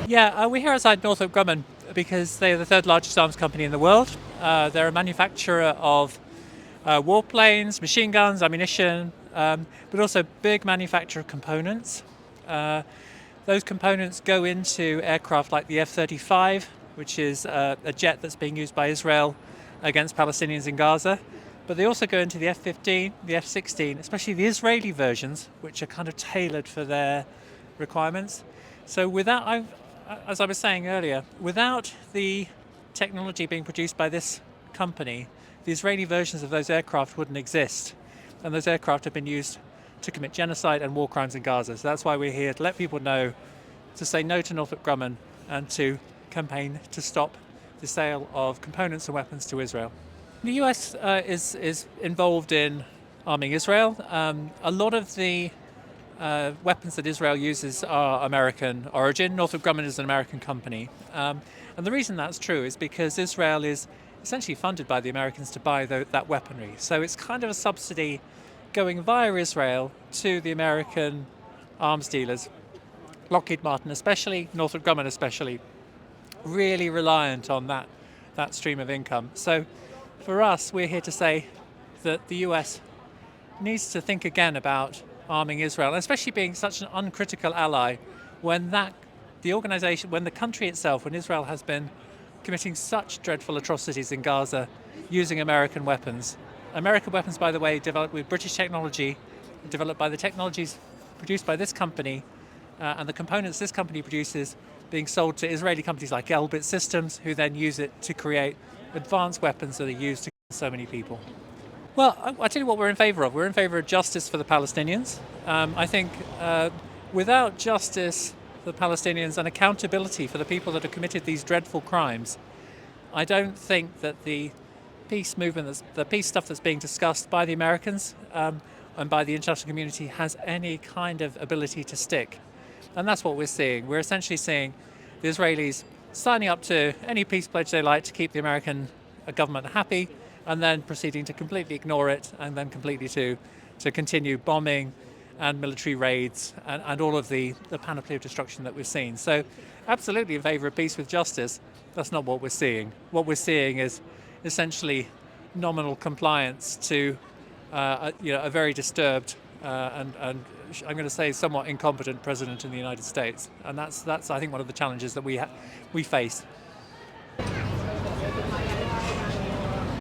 Yeah, we're here outside Northrop Grumman because they're the third largest arms company in the world. They're a manufacturer of warplanes, machine guns, ammunition, but also big manufacturer of components. Uh, those components go into aircraft like the F-35, which is a jet that's being used by Israel against Palestinians in Gaza. But they also go into the F-15, the F-16, especially the Israeli versions, which are kind of tailored for their requirements. So as I was saying earlier, without the technology being produced by this company, the Israeli versions of those aircraft wouldn't exist. And those aircraft have been used to commit genocide and war crimes in Gaza. So that's why we're here to let people know, to say no to Northrop Grumman, and to campaign to stop the sale of components and weapons to Israel. The US is involved in arming Israel. A lot of the weapons that Israel uses are American origin. Northrop Grumman is an American company. And the reason that's true is because Israel is essentially funded by the Americans to buy that weaponry. So it's kind of a subsidy going via Israel to the American arms dealers. Lockheed Martin especially, Northrop Grumman especially, really reliant on that stream of income. So for us, we're here to say that the US needs to think again about arming Israel, especially being such an uncritical ally when when the country itself, when Israel has been committing such dreadful atrocities in Gaza using American weapons. American weapons, by the way, developed with British technology, developed by the technologies produced by this company, and the components this company produces being sold to Israeli companies like Elbit Systems, who then use it to create advanced weapons that are used to kill so many people. Well, I tell you what we're in favour of. We're in favour of justice for the Palestinians. I think without justice for the Palestinians and accountability for the people that have committed these dreadful crimes, I don't think that the peace movement, the peace stuff that's being discussed by the Americans and by the international community has any kind of ability to stick. And that's what we're seeing. We're essentially seeing the Israelis signing up to any peace pledge they like to keep the American government happy, and then proceeding to completely ignore it, and then completely to continue bombing and military raids and all of the panoply of destruction that we've seen. So absolutely in favour of peace with justice. That's not what we're seeing. What we're seeing is essentially nominal compliance to a very disturbed and I'm going to say somewhat incompetent president in the United States. And that's I think one of the challenges that we face.